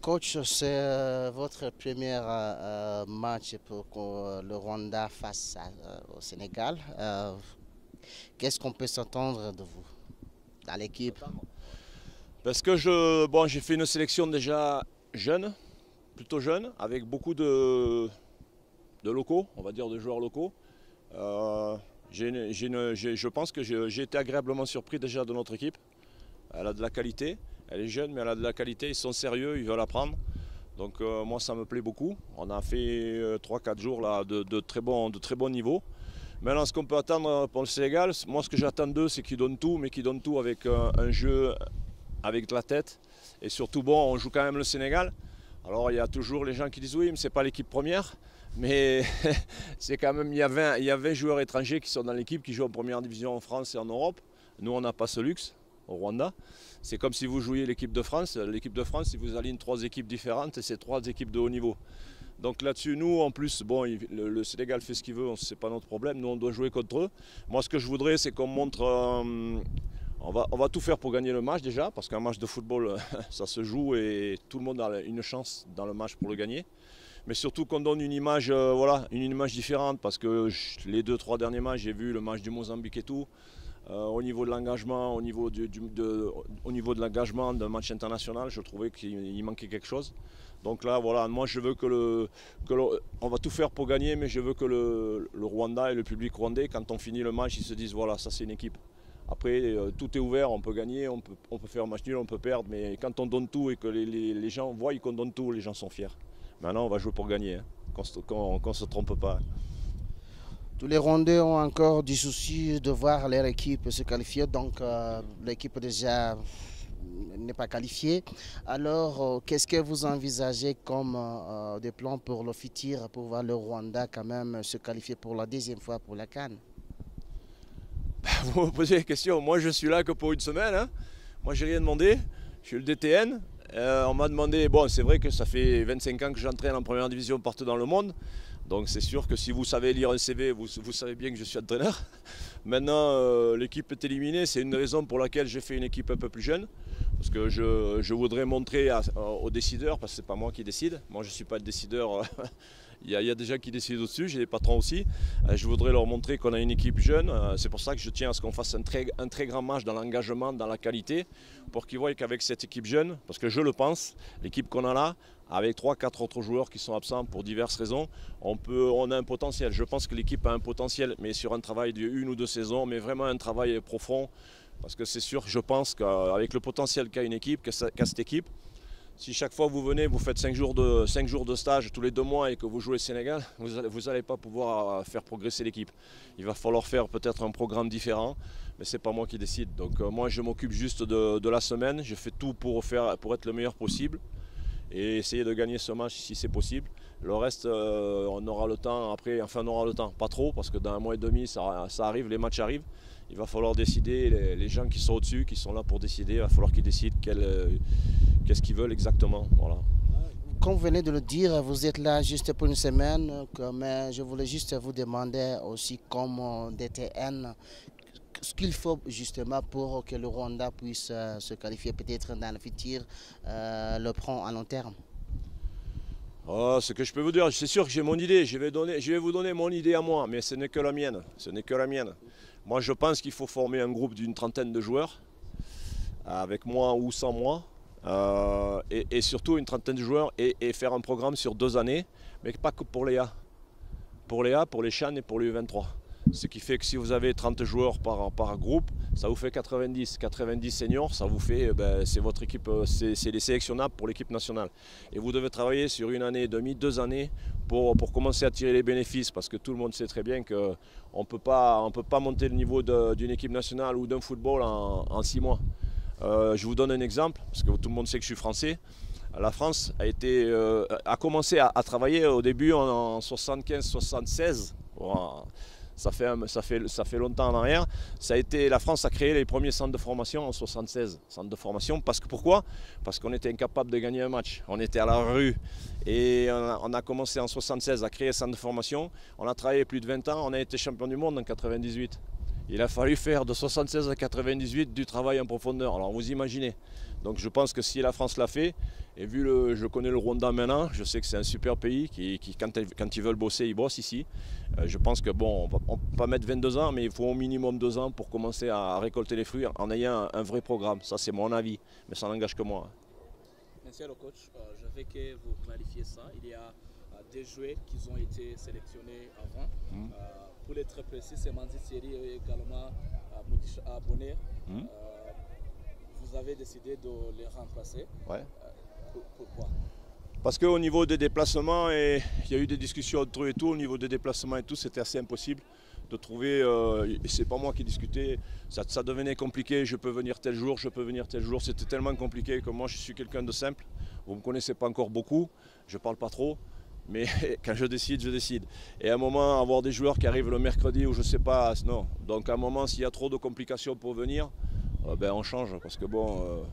Coach, c'est votre premier match pour le Rwanda face au Sénégal. Qu'est-ce qu'on peut s'attendre de vous dans l'équipe? Parce que j'ai fait une sélection déjà jeune, plutôt jeune, avec beaucoup de locaux, on va dire de joueurs locaux. Euh, je pense que j'ai été agréablement surpris déjà de notre équipe. Elle a de la qualité, elle est jeune mais elle a de la qualité, ils sont sérieux, ils veulent apprendre. Donc moi ça me plaît beaucoup. On a fait 3-4 jours là, de très bons niveaux. Maintenant ce qu'on peut attendre pour le Sénégal, moi ce que j'attends d'eux c'est qu'ils donnent tout, mais qu'ils donnent tout avec un jeu avec de la tête. Et surtout, bon, on joue quand même le Sénégal. Alors, il y a toujours les gens qui disent oui, mais c'est pas l'équipe première. Mais c'est quand même, il y a 20 joueurs étrangers qui sont dans l'équipe, qui jouent en première division en France et en Europe. Nous, on n'a pas ce luxe au Rwanda. C'est comme si vous jouiez l'équipe de France. L'équipe de France, si vous alignez trois équipes différentes, c'est trois équipes de haut niveau. Donc là-dessus, nous, en plus, bon, le Sénégal fait ce qu'il veut, c'est pas notre problème. Nous, on doit jouer contre eux. Moi, ce que je voudrais, c'est qu'on montre. On va tout faire pour gagner le match déjà, parce qu'un match de football, ça se joue et tout le monde a une chance dans le match pour le gagner. Mais surtout qu'on donne une image, voilà, une image différente, parce que les deux, trois derniers matchs, j'ai vu le match du Mozambique et tout. Au niveau de l'engagement, au niveau de l'engagement d'un match international, je trouvais qu'il manquait quelque chose. Donc là, voilà, moi je veux on va tout faire pour gagner, mais je veux que le Rwanda et le public rwandais, quand on finit le match, ils se disent voilà, ça c'est une équipe. Après, tout est ouvert, on peut gagner, on peut faire un match nul, on peut perdre, mais quand on donne tout et que les gens voient qu'on donne tout, les gens sont fiers. Maintenant, on va jouer pour gagner, hein, qu'on ne se trompe pas. Tous les Rwandais ont encore du souci de voir leur équipe se qualifier, donc l'équipe déjà n'est pas qualifiée. Alors, qu'est-ce que vous envisagez comme des plans pour le futur, pour voir le Rwanda quand même se qualifier pour la deuxième fois pour la CAN? Vous me posez la question, moi je suis là que pour une semaine, hein. Moi j'ai rien demandé, je suis le DTN. On m'a demandé, bon c'est vrai que ça fait 25 ans que j'entraîne en première division partout dans le monde, donc c'est sûr que si vous savez lire un CV, vous savez bien que je suis entraîneur. Maintenant l'équipe est éliminée, c'est une raison pour laquelle j'ai fait une équipe un peu plus jeune, parce que je voudrais montrer aux décideurs, parce que c'est pas moi qui décide, moi je ne suis pas le décideur. Il y a des gens qui décident au-dessus, j'ai des patrons aussi. Je voudrais leur montrer qu'on a une équipe jeune. C'est pour ça que je tiens à ce qu'on fasse un très grand match dans l'engagement, dans la qualité, pour qu'ils voient qu'avec cette équipe jeune, parce que je le pense, l'équipe qu'on a là, avec 3-4 autres joueurs qui sont absents pour diverses raisons, on a un potentiel. Je pense que l'équipe a un potentiel, mais sur un travail d'une ou deux saisons, mais vraiment un travail profond. Parce que c'est sûr, je pense qu'avec le potentiel qu'a une équipe, qu'a cette équipe, si chaque fois vous venez, vous faites 5 jours de stage tous les 2 mois et que vous jouez Sénégal, vous n'allez pas pouvoir faire progresser l'équipe. Il va falloir faire peut-être un programme différent, mais ce n'est pas moi qui décide. Donc moi je m'occupe juste de la semaine, je fais tout pour être le meilleur possible et essayer de gagner ce match si c'est possible. Le reste, on aura le temps après, enfin on aura le temps, pas trop, parce que dans un mois et demi ça arrive, les matchs arrivent. Il va falloir décider, les gens qui sont au-dessus, qui sont là pour décider, il va falloir qu'ils décident qu'est-ce qu'ils veulent exactement. Voilà. Comme vous venez de le dire, vous êtes là juste pour une semaine, mais je voulais juste vous demander aussi comme DTN, ce qu'il faut justement pour que le Rwanda puisse se qualifier peut-être dans le futur, le prend à long terme. Oh, ce que je peux vous dire, c'est sûr que j'ai mon idée, je vais vous donner mon idée à moi, mais ce n'est que la mienne. Ce n'est que la mienne. Moi je pense qu'il faut former un groupe d'une trentaine de joueurs, avec moi ou sans moi, et surtout une trentaine de joueurs, et faire un programme sur 2 années, mais pas que pour les A. Pour les A, pour les CHAN et pour les U23. Ce qui fait que si vous avez 30 joueurs par groupe, ça vous fait 90. 90 seniors, ça vous fait, c'est votre équipe, c'est les sélectionnables pour l'équipe nationale. Et vous devez travailler sur 1 année et demie, 2 années pour commencer à tirer les bénéfices, parce que tout le monde sait très bien qu'on ne peut pas monter le niveau d'une équipe nationale ou d'un football en 6 mois. Je vous donne un exemple, parce que tout le monde sait que je suis français. La France a commencé à travailler au début en 75-76. Ça fait longtemps en arrière. La France a créé les premiers centres de formation en 76. Centres de formation, pourquoi? Parce qu'on était incapable de gagner un match. On était à la rue. Et on a commencé en 76 à créer un centre de formation. On a travaillé plus de 20 ans. On a été champion du monde en 98. Il a fallu faire de 76 à 98 du travail en profondeur. Alors vous imaginez. Donc je pense que si la France l'a fait, et je connais le Rwanda maintenant, je sais que c'est un super pays qui quand ils veulent bosser, ils bossent ici. Je pense que bon, on peut pas mettre 22 ans, mais il faut au minimum 2 ans pour commencer à récolter les fruits en ayant un vrai programme. Ça c'est mon avis, mais ça n'engage que moi. Monsieur le coach, je veux que vous clarifiez ça. Il y a des joueurs qui ont été sélectionnés avant. Pour être très précis, c'est Manzi Thierry et également Moudicha Bonner. Vous avez décidé de les remplacer. Ouais. Pourquoi? Parce qu'au niveau des déplacements, il y a eu des discussions entre eux et tout, au niveau des déplacements et tout, c'était assez impossible de trouver, et c'est pas moi qui discutais, ça devenait compliqué, je peux venir tel jour, je peux venir tel jour, c'était tellement compliqué que moi je suis quelqu'un de simple, vous ne me connaissez pas encore beaucoup, je parle pas trop, mais quand je décide, je décide. Et à un moment, avoir des joueurs qui arrivent le mercredi ou je sais pas, non. Donc à un moment, s'il y a trop de complications pour venir, ben on change, parce que bon,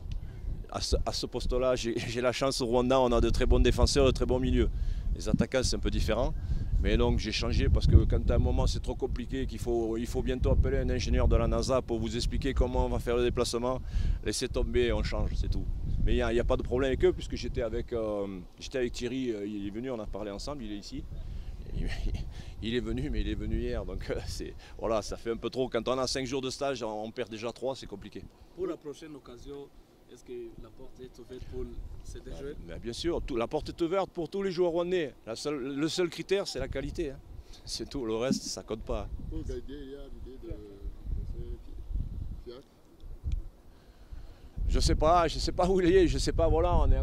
à ce poste-là, j'ai la chance au Rwanda, on a de très bons défenseurs, de très bons milieux. Les attaquants, c'est un peu différent. Mais donc j'ai changé parce que quand à un moment c'est trop compliqué, il faut bientôt appeler un ingénieur de la NASA pour vous expliquer comment on va faire le déplacement, laissez tomber, on change, c'est tout. Mais il n'y a pas de problème avec eux puisque j'étais avec Thierry, il est venu, on a parlé ensemble, il est ici. Il est venu, mais il est venu hier, donc voilà, ça fait un peu trop. Quand on a 5 jours de stage, on perd déjà 3, c'est compliqué. Pour la prochaine occasion, est-ce que la porte est ouverte pour ces deux joueurs? Bien sûr, la porte est ouverte pour tous les joueurs rwandais. Le seul critère, c'est la qualité. Hein. C'est tout, le reste, ça compte pas. Pour gagner, il y a l'idée de Fiacre. Je sais pas où il est, je sais pas, voilà, on est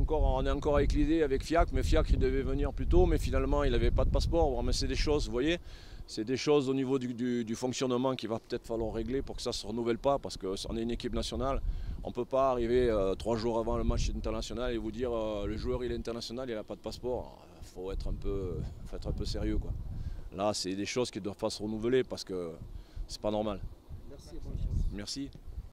encore avec l'idée avec Fiacre, mais Fiacre il devait venir plus tôt, mais finalement il n'avait pas de passeport. Bon, mais c'est des choses, vous voyez, c'est des choses au niveau du fonctionnement qu'il va peut-être falloir régler pour que ça ne se renouvelle pas, parce qu'on est une équipe nationale. On ne peut pas arriver 3 jours avant le match international et vous dire le joueur il est international, il n'a pas de passeport. Il faut être un peu sérieux, quoi. Là, c'est des choses qui ne doivent pas se renouveler parce que c'est pas normal. Merci, bonne chance. Merci.